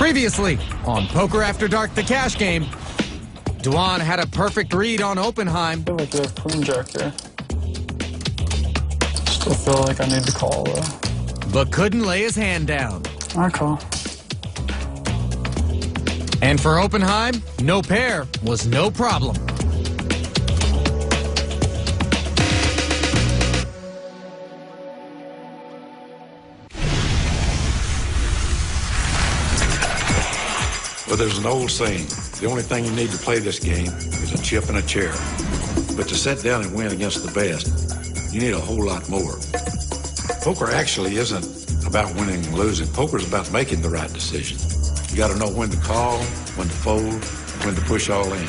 Previously on Poker After Dark, the cash game, Dwan had a perfect read on Oppenheim. I feel like you have queen jack there. Still feel like I need to call though. But couldn't lay his hand down. I call. And for Oppenheim, no pair was no problem. Well, there's an old saying, the only thing you need to play this game is a chip and a chair. But to sit down and win against the best, you need a whole lot more. Poker actually isn't about winning and losing. Poker's about making the right decision. You got to know when to call, when to fold, when to push all in.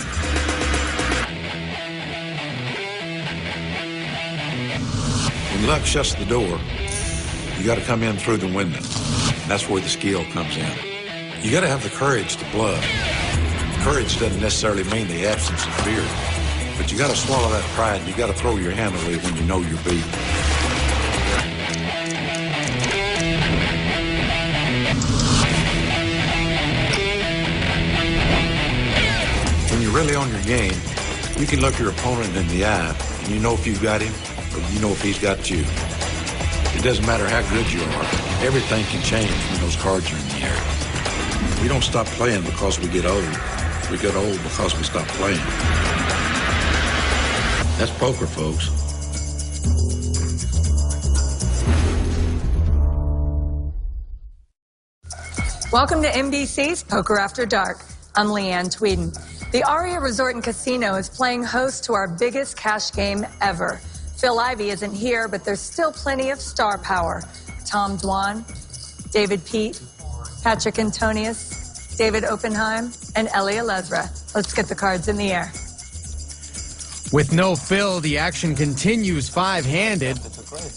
When luck shuts the door, you got to come in through the window. That's where the skill comes in. You got to have the courage to bluff. Courage doesn't necessarily mean the absence of fear, but you got to swallow that pride. You got to throw your hand away when you know you're beat. When you're really on your game, you can look your opponent in the eye, and you know if you've got him, or you know if he's got you. It doesn't matter how good you are. Everything can change when those cards are in the air. We don't stop playing because we get old. We get old because we stop playing. That's poker, folks. Welcome to NBC's Poker After Dark. I'm Leanne Tweeden. The Aria Resort and Casino is playing host to our biggest cash game ever. Phil Ivey isn't here, but there's still plenty of star power. Tom Dwan, David Pete, Patrick Antonius, David Oppenheim, and Elia Lesra. Let's get the cards in the air. With no Phil, the action continues five-handed.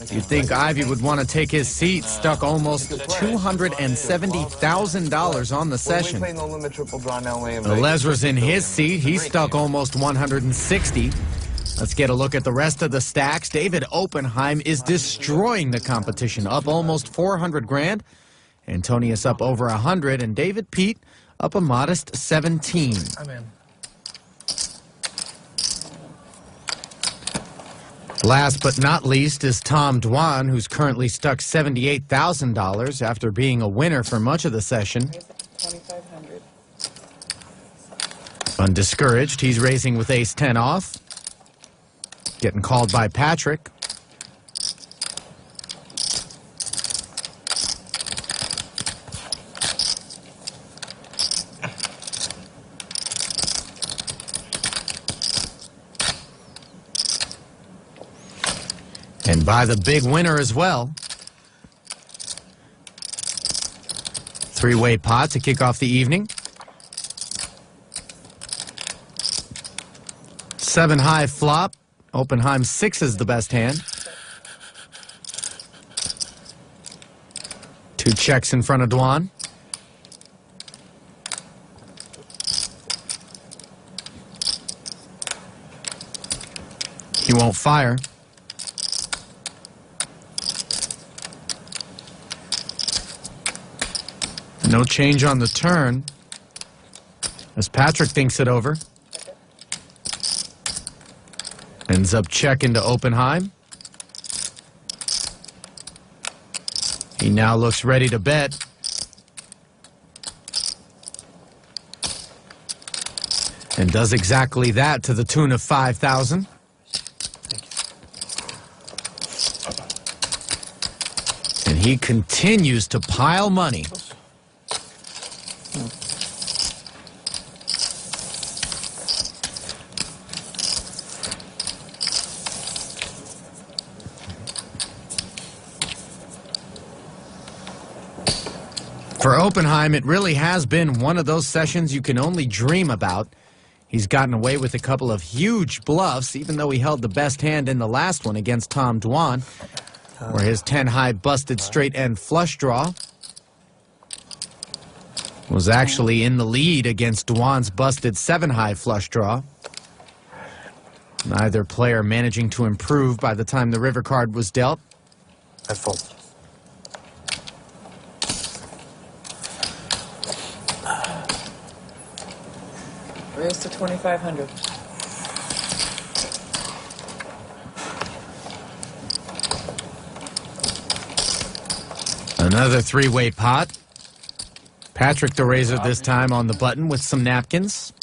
You'd think Ivey would want to take his seat, stuck almost $270,000 on the session. Lesra's in his seat. He's stuck almost $160,000. Let's get a look at the rest of the stacks. David Oppenheim is destroying the competition, up almost $400,000. Antonius up over 100, and David Pete up a modest 17. I'm in. Last but not least is Tom Dwan, who's currently stuck $78,000 after being a winner for much of the session. Undiscouraged, he's raising with ace-10 off. Getting called by Patrick. And by the big winner as well. Three-way pot to kick off the evening. 7-high flop. Oppenheim 6 is the best hand. 2 checks in front of Dwan. He won't fire. No change on the turn as Patrick thinks it over. Ends up checking to Oppenheim. He now looks ready to bet. And does exactly that to the tune of $5,000. And he continues to pile money. For Oppenheim, it really has been one of those sessions you can only dream about. He's gotten away with a couple of huge bluffs, even though he held the best hand in the last one against Tom Dwan, where his 10-high busted straight-end flush draw was actually in the lead against Dwan's busted 7-high flush draw. Neither player managing to improve by the time the river card was dealt. I fold. Raise to 2,500. Another three-way pot. Patrick the Razor this time on the button with some napkins.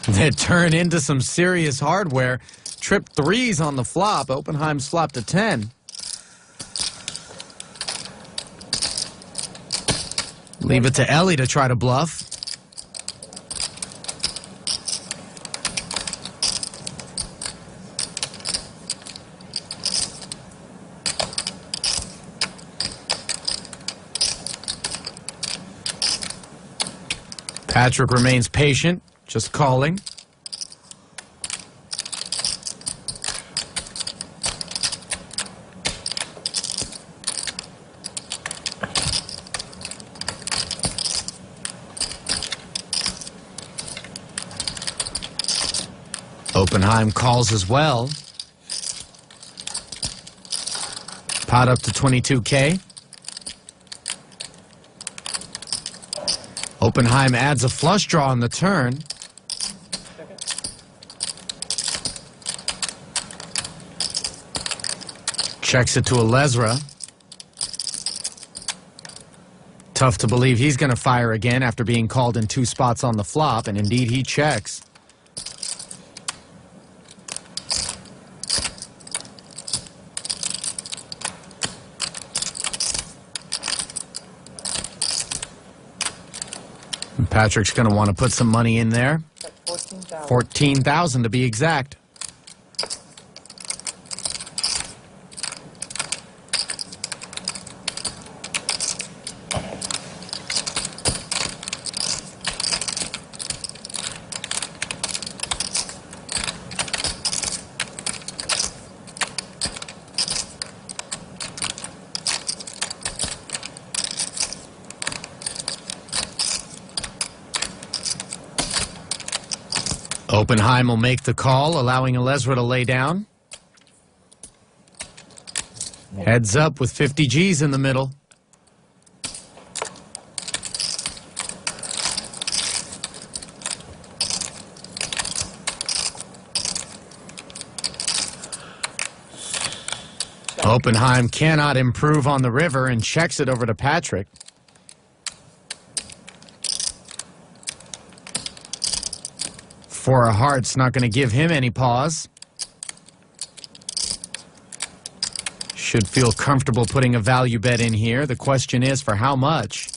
That turn into some serious hardware. Trip threes on the flop. Oppenheim's flopped to 10. Leave it to Ellie to try to bluff. Patrick remains patient, just calling. Oppenheim calls as well. Pot up to 22K. Oppenheim adds a flush draw on the turn. Checks it to a Lesra. Tough to believe he's going to fire again after being called in 2 spots on the flop, and indeed he checks. And Patrick's going to want to put some money in there. 14,000 to be exact. Oppenheim will make the call, allowing Lesra to lay down. Heads up with 50 G's in the middle. Oppenheim cannot improve on the river and checks it over to Patrick. For a heart's not going to give him any pause. Should feel comfortable putting a value bet in here. The question is for how much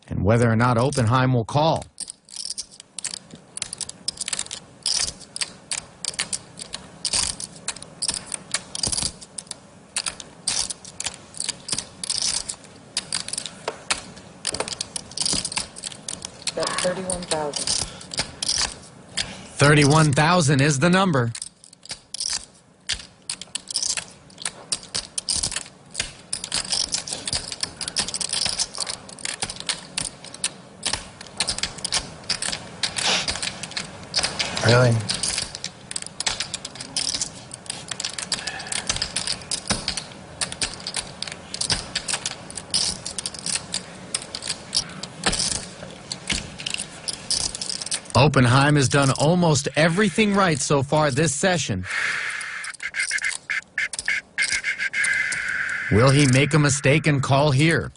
and whether or not Oppenheim will call. That's 31,000. 31,000 is the number. Really? Oppenheim has done almost everything right so far this session. Will he make a mistake and call here?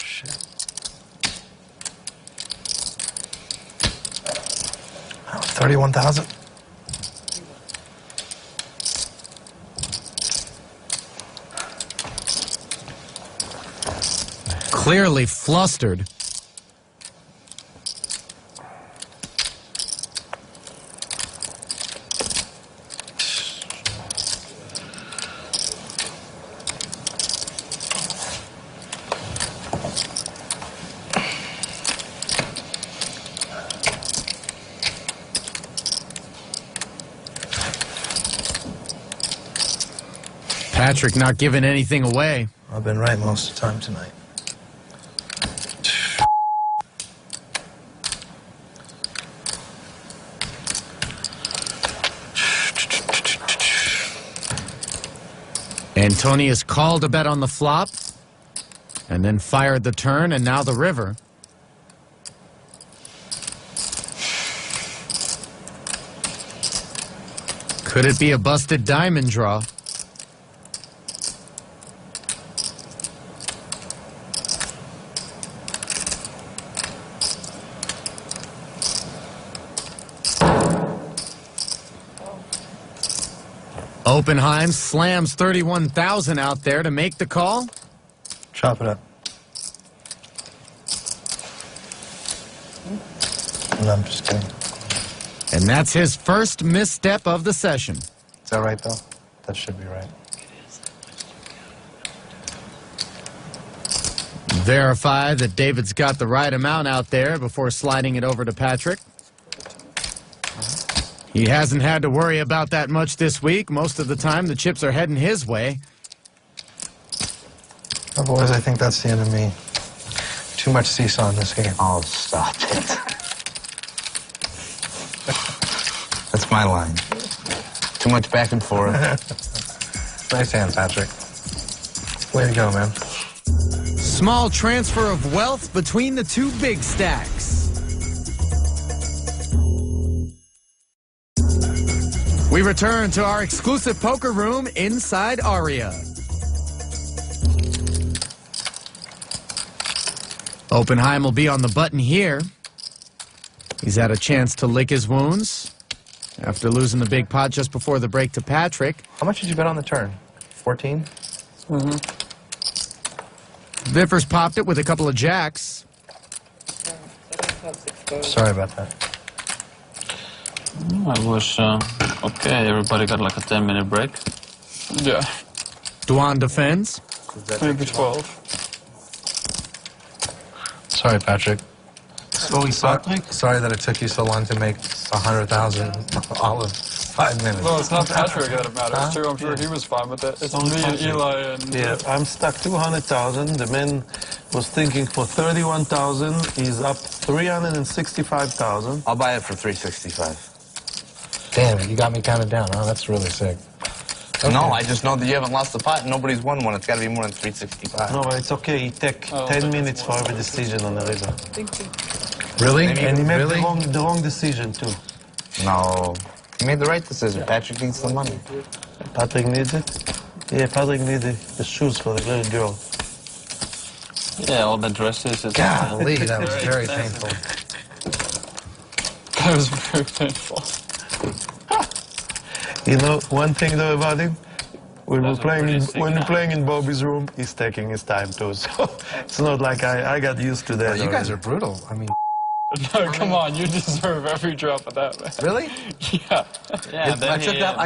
Shit. 31,000. Clearly flustered. Patrick not giving anything away. I've been right most of the time tonight. Antonius called a bet on the flop and then fired the turn, and now the river. Could it be a busted diamond draw? Oppenheim slams 31,000 out there to make the call. Chop it up. No, I'm just kidding. And that's his first misstep of the session. Is that right, though? That should be right. Verify that David's got the right amount out there before sliding it over to Patrick. He hasn't had to worry about that much this week. Most of the time, the chips are heading his way. Oh, boys, I think that's the end of me. Too much seesaw in this game. Oh, stop it. That's my line. Too much back and forth. Nice hand, Patrick. Way to go, man. Small transfer of wealth between the two big stacks. We return to our exclusive poker room inside Aria. Oppenheim will be on the button here. He's had a chance to lick his wounds after losing the big pot just before the break to Patrick. How much did you bet on the turn? 14? Mm-hmm. Viffers popped it with a couple of jacks. Sorry about that. I was okay. Everybody got like a 10-minute break. Yeah. Duan defends. Maybe 12. Sorry, Patrick. Sorry that it took you so long to make 100,000 all of 5 minutes. Well, it's not Patrick that it matters too. I'm sure he was fine with it. It's me and Eli and... Yeah, I'm stuck 200,000. The man was thinking for 31,000. He's up 365,000. I'll buy it for 365. Damn it, you got me counted down, huh? That's really sick. Okay. No, I just know that you haven't lost the pot and nobody's won one. It's got to be more than 365. No, but it's okay. He take 10 minutes for every decision on the river. Really? And he made really? the wrong decision, too. No, he made the right decision. Patrick needs the money. Patrick needs it? Yeah, Patrick needs the shoes for the little girl. Yeah, all the dresses. Golly, that was very painful. That was very painful. You know, one thing though about him, when we're playing in Bobby's room, he's taking his time too. So it's not like I got used to that. You guys are brutal. I mean, No, come on, you deserve every drop of that, man. really? Yeah. Yeah. I took that.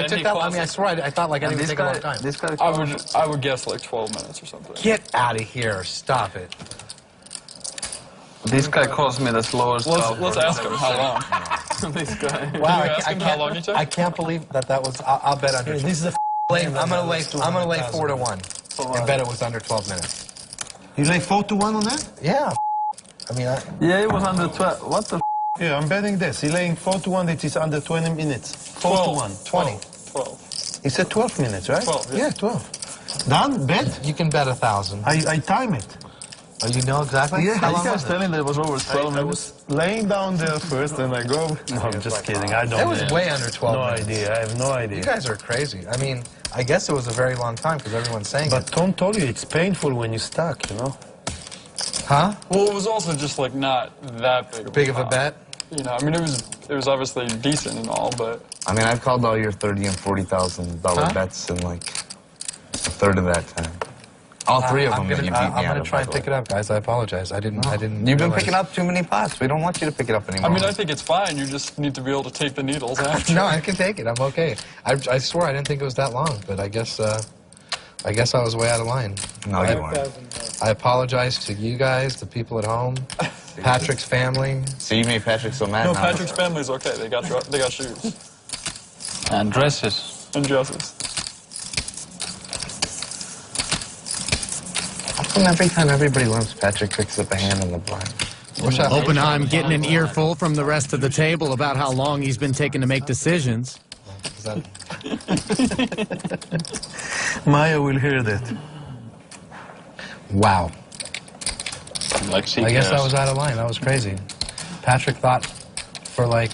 I mean, I swear, I thought like I didn't take a long time. This guy. I would guess like 12 minutes or something. Get out of here! Stop it. This guy calls me the slowest. Let's ask him how long. This guy. Wow, Can you ask him how long you took? I can't believe that was. I'll bet under. This is the I'm gonna lay 4 to 1 and bet it was under 12 minutes. You lay 4 to 1 on that? Yeah. I mean, Yeah, it was under 12. What the? Yeah, I'm betting this. He's laying 4 to 1 that is under 20 minutes. 4 to 1. 20. 12. He said 12 minutes, right? 12, yeah. Yeah, 12. Done? Bet? you can bet 1,000. I time it. Oh, you know exactly? Yeah, How you long guys was it? Telling that it was over 12 I was laying down there first and I go. No, I'm just kidding. I don't It was know. way under 12 No minutes. idea. I have no idea. You guys are crazy. I mean, I guess it was a very long time because everyone's saying But it. Tom told you it's painful when you're stuck, you know? Huh? Well, it was also just like not that Big of a pot. bet? You know, I mean, it was obviously decent and all, but I mean, I've called all your $30,000 and $40,000 bets in like a third of that time. All three of them that you beat me I'm out gonna of, try and by the pick it up, guys. I apologize. I didn't. You've been realize. picking up too many pots. We don't want you to pick it up anymore. I mean, I think it's fine. You just need to be able to take the needles after. No, I can take it. I'm okay. I swear I didn't think it was that long, but I guess I was way out of line. No, you weren't. I apologize to you guys, the people at home, Patrick's family. So you made Patrick so mad No, now. Patrick's family's okay. They got shoes And dresses. and dresses. How come every time everybody limps, Patrick picks up a hand on the blind? Oppenheim getting an earful from the rest of the table about how long he's been taking to make decisions. Is that, Maya will hear that. wow. Like I guess I was out of line. That was crazy. Patrick thought for like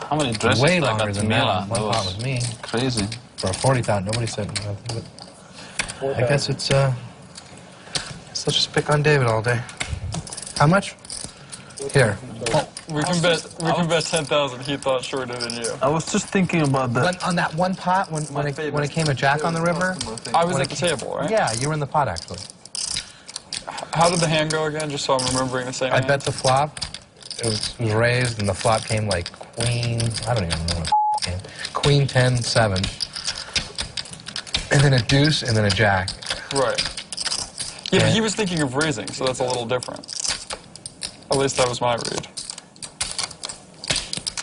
How many dresses Way I got longer to than Milan? that. One pot with me. Crazy. For 40,000, nobody said nothing. But I guess it's so just pick on David all day. How much? Here. Oh, we can bet 10,000 he thought shorter than you. I was just thinking about that. On that one pot, when it came a jack on the river. I was at the table, right? Yeah, you were in the pot actually. How did the hand go again? Just so I'm remembering the same I hand. bet the flop. It was raised, and the flop came like queen. I don't even know what it came. Queen 10 7, and then a deuce, and then a jack. Right. Yeah, but he was thinking of raising, so that's a little different. At least that was my read.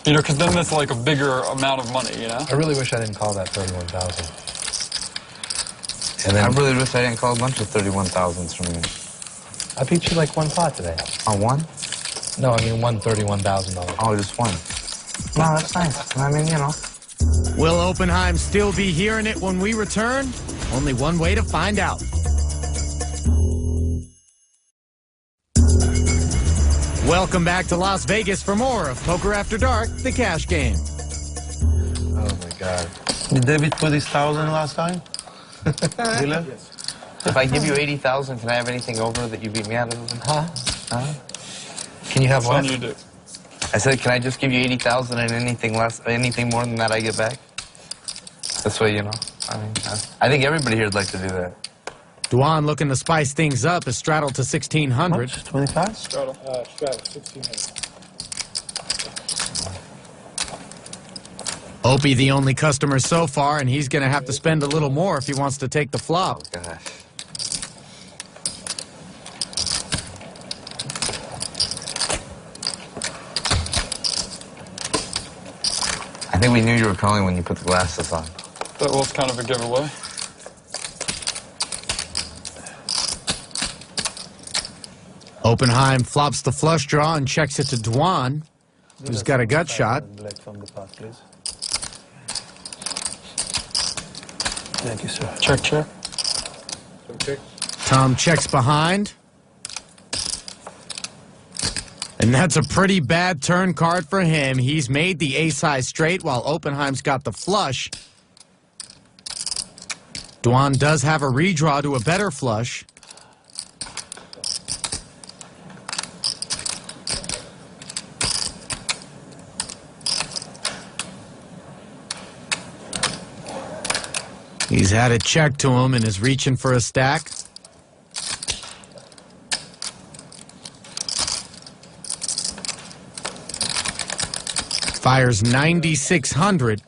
You know, because then that's like a bigger amount of money, you know? I really wish I didn't call that 31,000. And then I really wish I didn't call a bunch of 31,000s from you. I beat you like one pot today. On one? No, I mean $31,000. Oh, just one. No, that's nice. I mean, you know. Will Oppenheim still be hearing it when we return? Only one way to find out. Welcome back to Las Vegas for more of Poker After Dark, the cash game. Oh my God. Did David put his 1,000 last time? Dylan? If I give you 80,000, can I have anything over that you beat me out of? Huh? Can you have what? You do. I said, can I just give you 80,000 and anything less, anything more than that I get back? This way, you know. I mean, I think everybody here would like to do that. Duan looking to spice things up is straddled to 1,600. 25? Straddle. Straddle, 1,600. Opie the only customer so far, and he's going to have to spend a little more if he wants to take the flop. Oh, gosh. I think we knew you were calling when you put the glasses on. That was kind of a giveaway. Oppenheim flops the flush draw and checks it to Duan, who's got a gut shot. Black from the pot, please. Thank you, sir. Check, check. Okay. Tom checks behind. And that's a pretty bad turn card for him. He's made the ace-high straight while Oppenheim's got the flush. Duan does have a redraw to a better flush. He's had it checked to him and is reaching for a stack. Fires 9,600.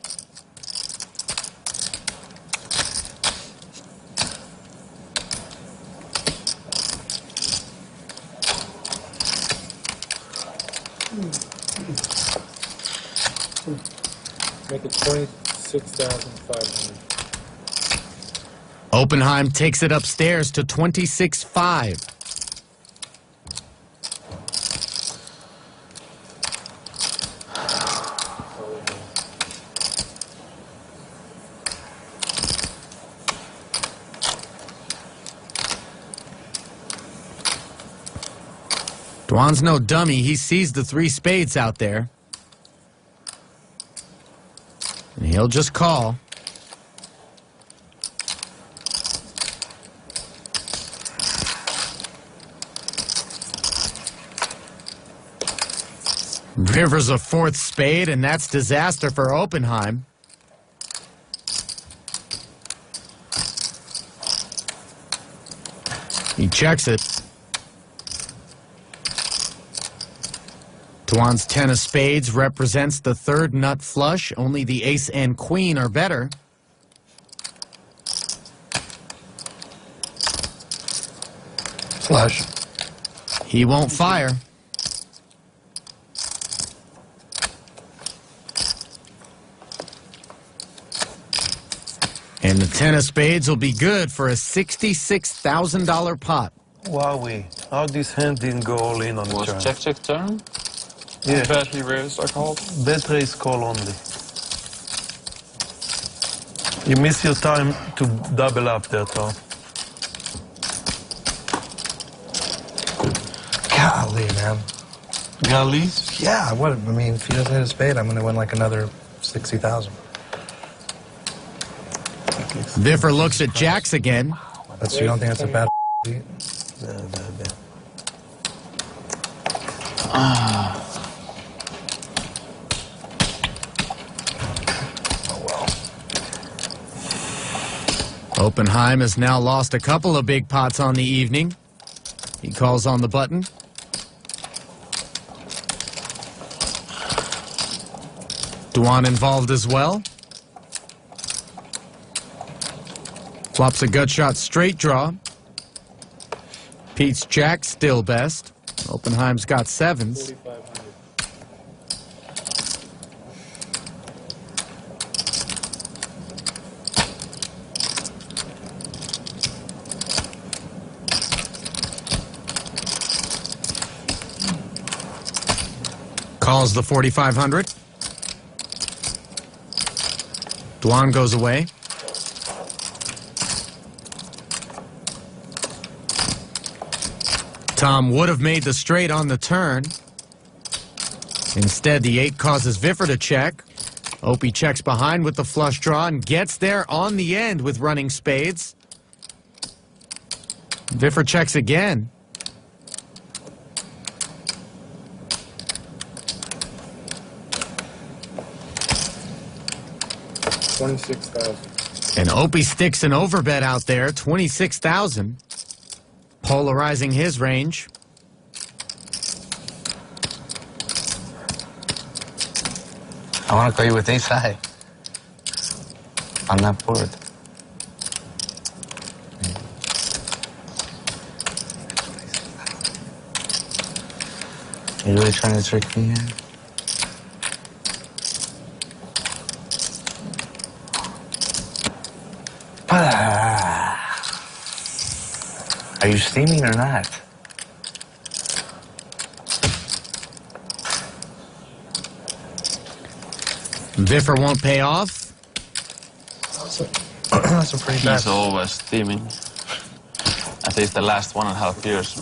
Make it 26,500. Oppenheim takes it upstairs to 26,500. Duan's no dummy. He sees the three spades out there. And he'll just call. River's a fourth spade, and that's disaster for Oppenheim. He checks it. Duan's 10 of spades represents the third nut flush. Only the ace and queen are better. Flush. He won't fire. And the 10 of spades will be good for a $66,000 pot. Wowee. How this hand didn't go all in on the Was turn. check, check, turn? Yeah. Bet he raised, I called. Bet raise call only. You miss your time to double up there, Tom. Golly, man. Got lead? Yeah, what? I mean, if he doesn't hit a spade, I'm going to win like another 60,000. Viffer looks at jacks again. That's, you don't think that's a bad beat? Oppenheim has now lost a couple of big pots on the evening. He calls on the button. Duan involved as well. Flops a gut shot straight draw. Pete's jack still best. Oppenheim's got sevens. 4,500. Calls the 4,500. Duan goes away. Tom would have made the straight on the turn. Instead, the 8 causes Viffer to check. Opie checks behind with the flush draw and gets there on the end with running spades. Viffer checks again. $26,000. And Opie sticks an overbet out there, 26,000. Polarizing his range. I want to call you with ace high on that board. You really trying to trick me here? Are you steaming or not? Viffer won't pay off. That's a pretty bad. He's always steaming. At least the last 1.5 years.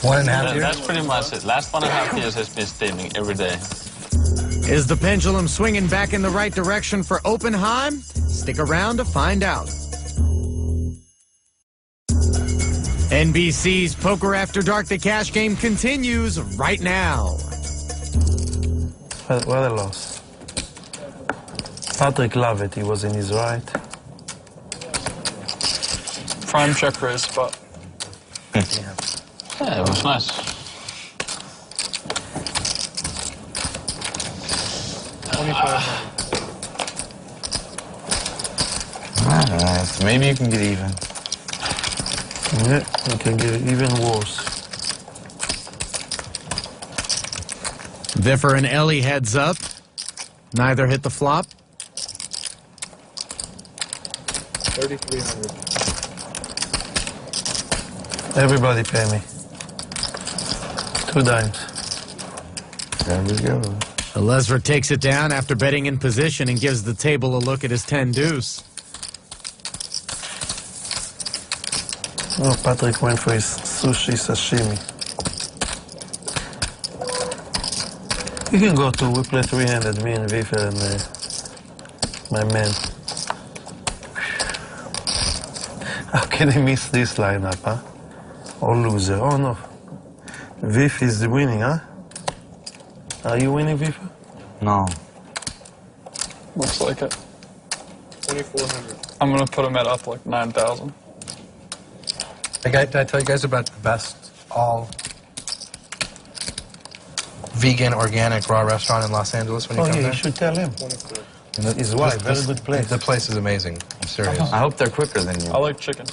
1.5 years? That's pretty much it. Last 1.5 years has been steaming every day. Is the pendulum swinging back in the right direction for Oppenheim? Stick around to find out. NBC's Poker After Dark, the cash game continues right now. What a loss. Patrick loved it. He was in his right. Prime check raise spot. Yeah, it was nice. Alright, maybe you can get even. Yeah, you can get it even worse. Viffer and Ellie heads up. Neither hit the flop. 3,300. Everybody pay me. 2 dimes. There we go. Lesver takes it down after betting in position and gives the table a look at his 10 deuce. Oh, Patrick went for his sushi sashimi. You can go to, we play 300, me and Viffer and my man. How can he miss this lineup, huh? Or loser? Oh no. Vif is winning, huh? Are you winning, Viffer? No. Looks like it. 2,400. I'm gonna put him at up like 9,000. Did I tell you guys about the best all vegan, organic, raw restaurant in Los Angeles when you Oh come yeah, there? you should tell him. 24. His wife, very good place. The place is amazing. I'm serious. I hope they're quicker than you. I like chicken.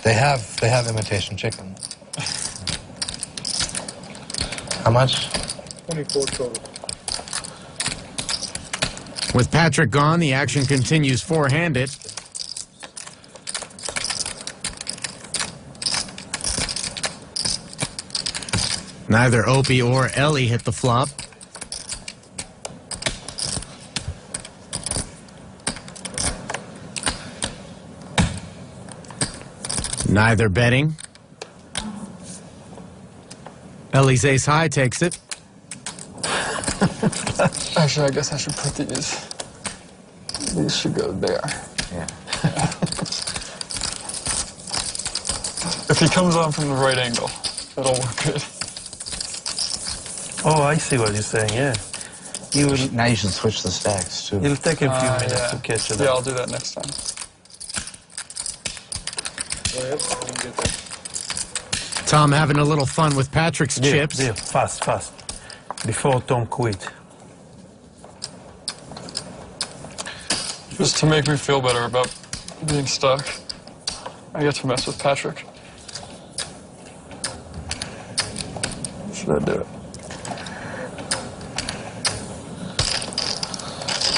They have imitation chicken. How much? 24 total. With Patrick gone, the action continues four-handed. Neither Opie or Ellie hit the flop. Neither betting. Ellie's ace high takes it. Actually, I guess I should put these. These should go there. Yeah. If he comes on from the right angle, it'll work good. Oh, I see what you're saying, yeah. Now you should switch the stacks, too. It'll take a few minutes yeah. to catch it Yeah, up. I'll do that next time. Tom having a little fun with Patrick's chips. Yeah, fast. Before Tom quit. Just to make me feel better about being stuck, I get to mess with Patrick. Should I do it?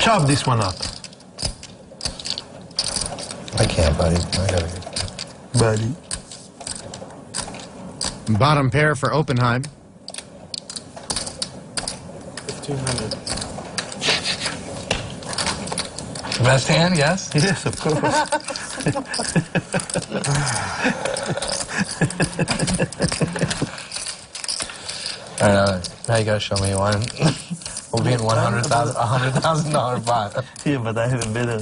Chop this one up. I can't, buddy. I gotta get... Buddy. Bottom pair for Oppenheim. 1,500. Best hand, yes? Yes, of course. All right, now you gotta show me one. We'll be in $100,000 pot. Yeah, but I have a better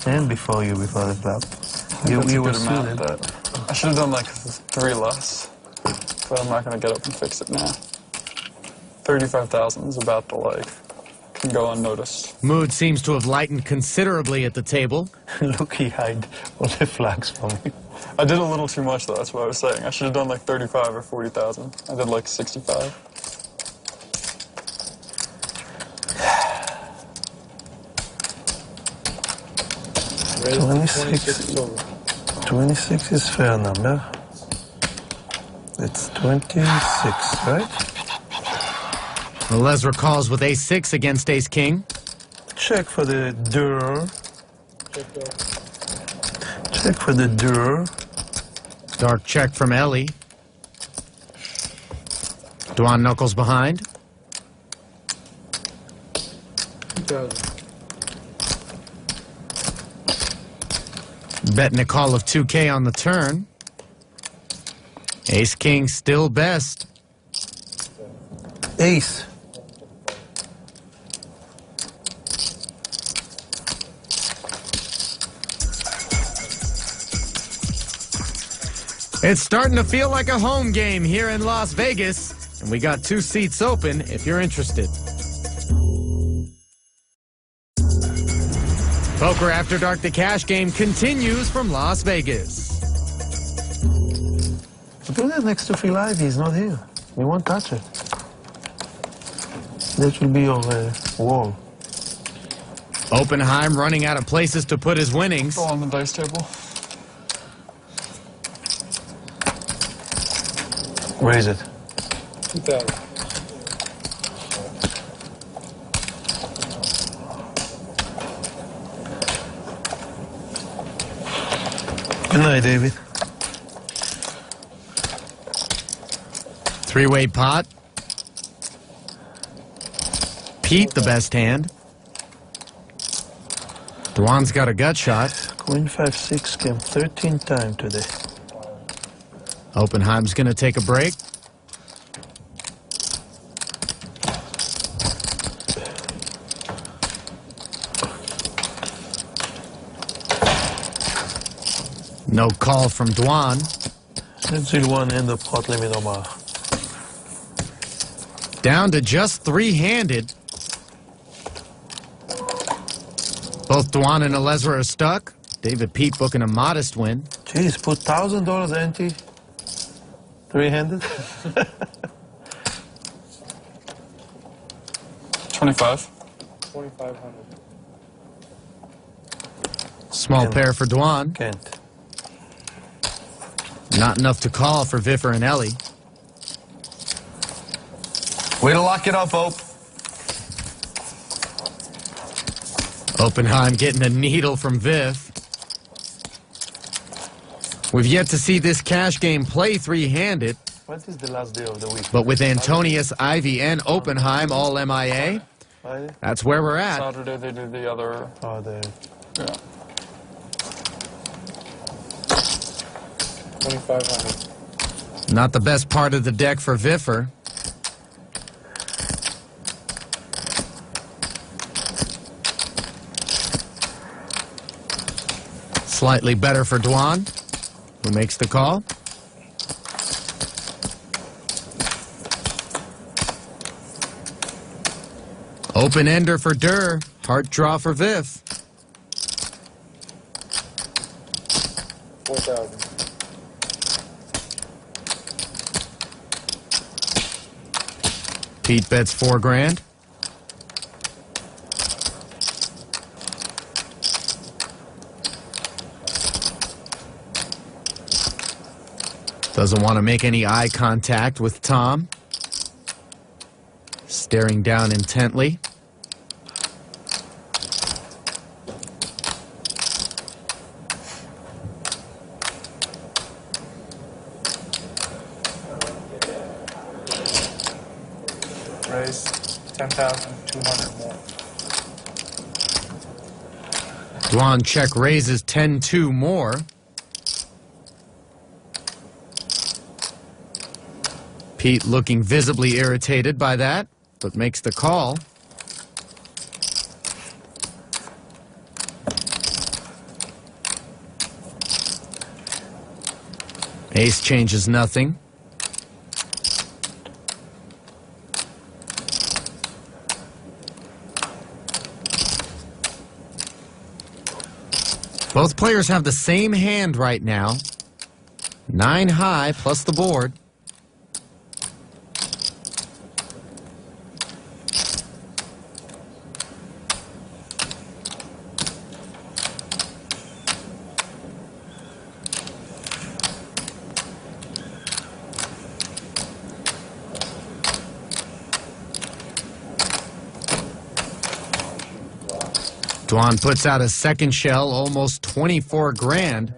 hand before you, before the flop. You were suited. I should have done like 3 less, but I'm not gonna get up and fix it now. 35,000 is about to can go unnoticed. Mood seems to have lightened considerably at the table. Look, he hide all the flags for me. I did a little too much though, that's what I was saying. I should have done like 35 or 40,000. I did like 65. Raise 26 total. 26 is fair number. It's 26, right? Lesra calls with ace-6 against ace-king. Check for the door. Check door. Check for the door. Dark check from Ellie. Dwan knuckles behind. 2,000. Betting a call of 2K on the turn. Ace-king still best. Ace. It's starting to feel like a home game here in Las Vegas, and we got 2 seats open if you're interested. Poker After Dark, the cash game continues from Las Vegas. Do that next to Phil Ivey. He's not here. We won't touch it. That will be your wall. Oppenheim running out of places to put his winnings. Go on the dice table. Raise it. 2,000. Good night, David. 3-way pot. Pete, the best hand. Dwan's got a gut shot. Queen 5-6 came 13 times today. Oppenheim's going to take a break. No call from Dwan. Let's do one end of pot limit Omar. Down to just 3-handed. Both Dwan and Lesra are stuck. David Pete booking a modest win. Jeez, put $1,000 ante. 3-handed. 25. 2,500. Small Can't. pair for Dwan. Can't. Not enough to call for Viffer and Ellie. Way to lock it up, Ope. Oppenheim getting a needle from Viff. We've yet to see this cash game play 3-handed, What is the last day of the week? but with Antonius, Ivy, and Oppenheim all MIA, Friday? that's where we're at. Saturday they do the other. Oh, the Yeah. 2,500. Not the best part of the deck for Viffer. Slightly better for Dwan, who makes the call. Open ender for Durr. Heart draw for Viv. 4,000. Pete bets $4,000. Doesn't want to make any eye contact with Tom. Staring down intently. Raise 10,200 more. Dwan check raises 10-2 more. Pete looking visibly irritated by that, but makes the call. Ace changes nothing. Both players have the same hand right now. 9 high plus the board. Dwan puts out a second shell, almost 24 grand.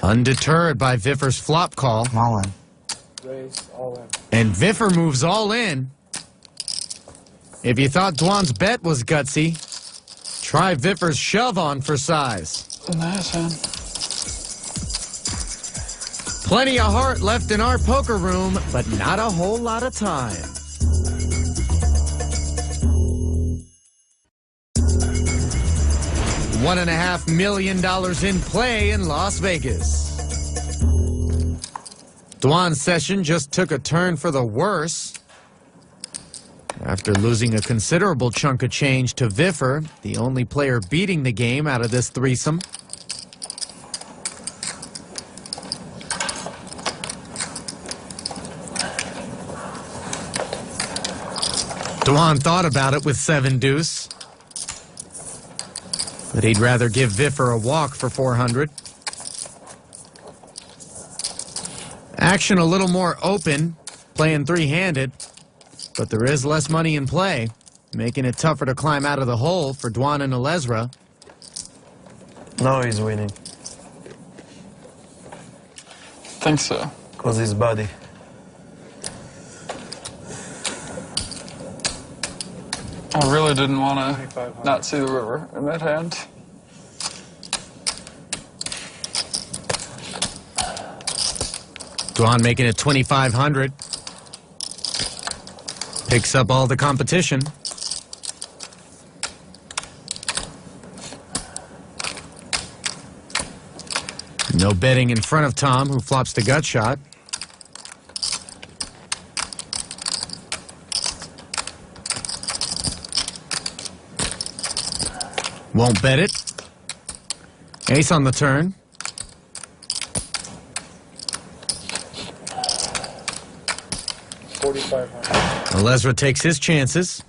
Undeterred by Viffer's flop call. All in. Raise all in. And Viffer moves all in. If you thought Dwan's bet was gutsy, try Viffer's shove on for size. Nice, man. Plenty of heart left in our poker room, but not a whole lot of time. $1.5 million in play in Las Vegas. Dwan's session just took a turn for the worse. After losing a considerable chunk of change to Viffer, the only player beating the game out of this threesome. Dwan thought about it with 7 deuce, but he'd rather give Viffer a walk for 400. Action a little more open, playing 3-handed, but there is less money in play, making it tougher to climb out of the hole for Dwan and Alezra. Now he's winning. Think so. Because his body. I really didn't want to not see the river in that hand. Dwan making it 2,500. Picks up all the competition. No betting in front of Tom, who flops the gut shot. Won't bet it. Ace on the turn. Alezra takes his chances.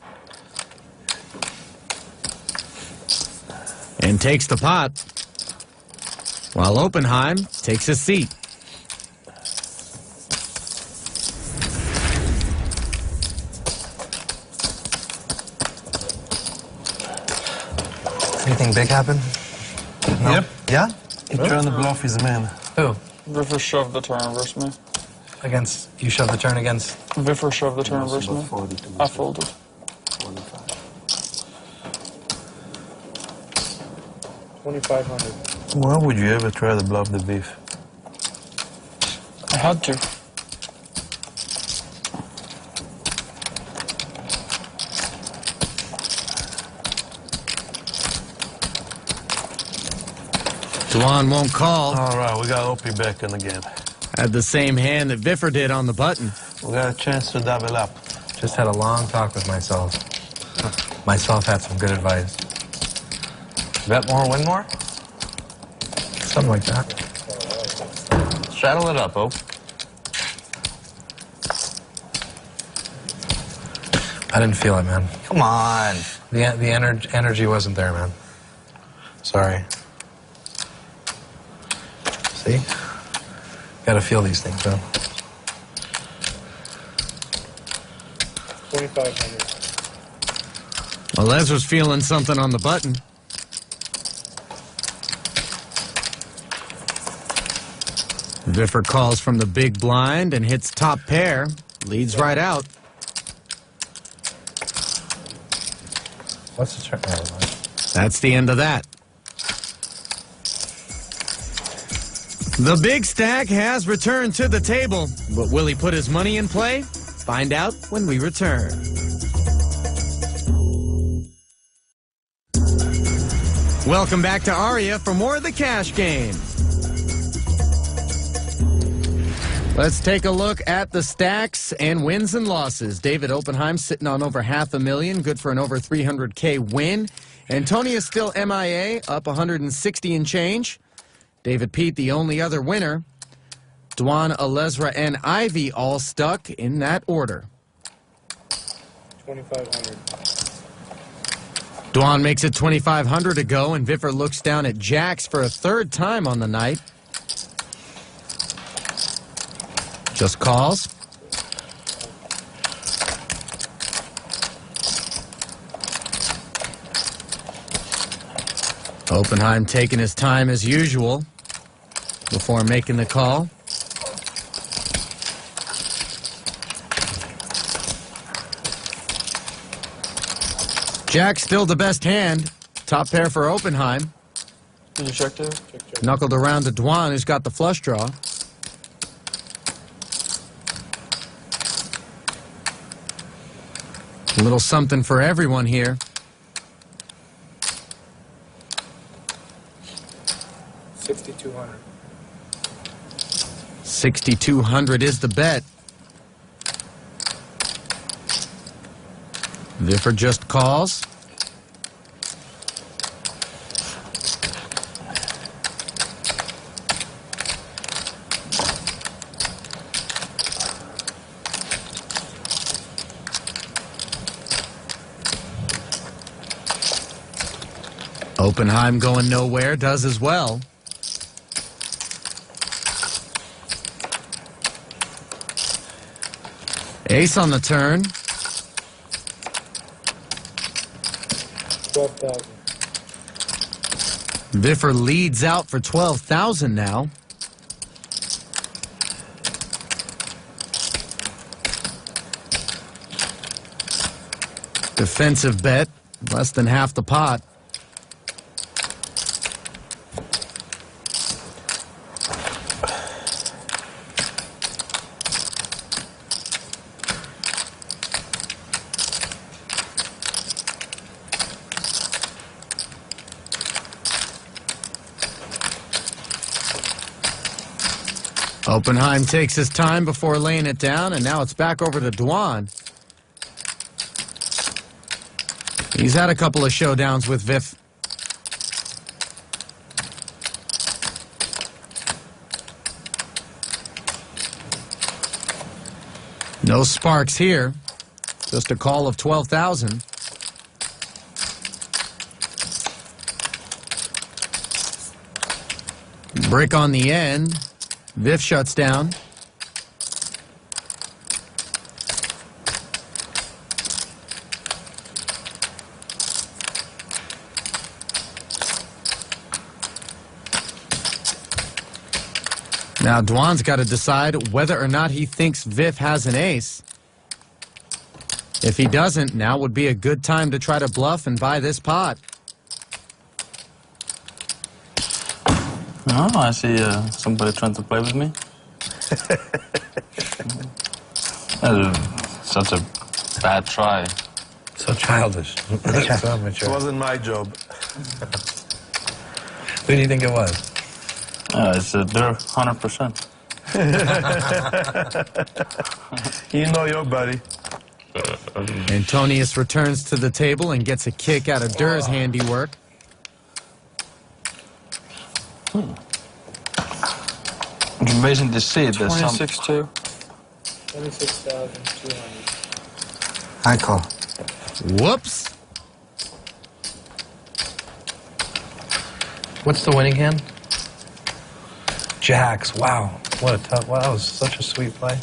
And takes the pot. While Oppenheim takes his seat. Anything big happen? No? Yep. Yeah? He turned the bluff his man. Who? Viffer shoved the turn versus me. Against, you shoved the turn against? Viffer shoved the turn versus me. I folded. 2,500. Why would you ever try to bluff the beef? I had to. Dwan won't call. All right, we got Opie back in the game. Had the same hand that Viffer did on the button. We got a chance to double up. Just had a long talk with myself. Myself had some good advice. Bet more, win more? Something like that. Straddle it up, Ope. I didn't feel it, man. Come on. The energy wasn't there, man. Sorry. See? Gotta feel these things, man. 2,500. Well, Ezra's feeling something on the button. Viffer calls from the big blind and hits top pair. Leads right out. What's the turn? That's the end of that. The big stack has returned to the table, but will he put his money in play? Find out when we return. Welcome back to Aria for more of the cash game. Let's take a look at the stacks and wins and losses. David Oppenheim sitting on over $500,000, good for an over 300K win. Antonia still MIA, up 160 and change. David Pete, the only other winner. Dwan, Alezra, and Ivy all stuck in that order. 2,500. Dwan makes it 2,500 to go, and Viffer looks down at jacks for a third time on the night. Just calls. Oppenheim taking his time as usual before making the call. Jack still the best hand. Top pair for Oppenheim. Did you check too? Knuckled around to Dwan, who's got the flush draw. A little something for everyone here. 6,200. 6,200 is the bet. Viffer just calls. Oppenheim going nowhere, does as well. Ace on the turn. 12,000. Viffer leads out for 12,000 now. Defensive bet, less than half the pot. Oppenheim takes his time before laying it down, and now it's back over to Dwan. He's had a couple of showdowns with Vif. No sparks here. Just a call of 12,000. Brick on the end. Vif shuts down. Now Dwan's got to decide whether or not he thinks Vif has an ace. If he doesn't, now would be a good time to try to bluff and buy this pot. Oh, I see somebody trying to play with me. Such a bad try. So childish. So It mature. wasn't my job. Who do you think it was? It's a there 100%. You know your buddy. Antonius returns to the table and gets a kick out of Durr's handiwork. It's amazing to see that some... 26-2. 26,200. I call. Whoops. What's the winning hand? Jacks. Wow. What a tough. Wow, that was such a sweet play.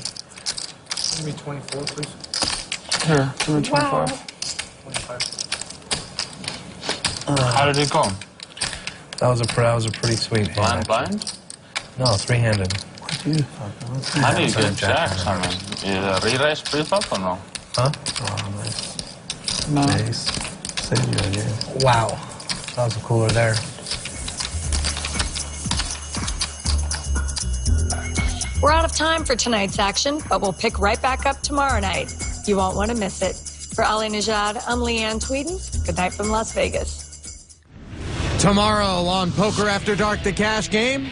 Give me 24, please. Here, give me 25. 25. How did it go? That was a pretty sweet hand. Blind? No, three-handed. What do you fucking... How do you get jacks? I mean, re-raise pre-flop or no? Huh? Oh, nice. No. Nice. Save you again. Wow. That was a cooler there. We're out of time for tonight's action, but we'll pick right back up tomorrow night. You won't want to miss it. For Ali Najad, I'm Leanne Tweeden. Good night from Las Vegas. Tomorrow on Poker After Dark, the cash game.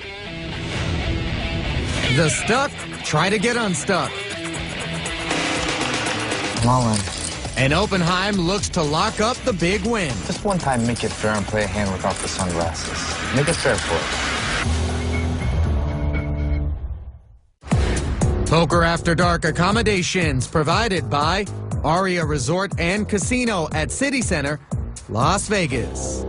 The stuck try to get unstuck. I'm all in. And Oppenheim looks to lock up the big win. Just one time, make it fair and play a hand without the sunglasses. Make it fair for us. Poker After Dark accommodations provided by Aria Resort and Casino at City Center, Las Vegas.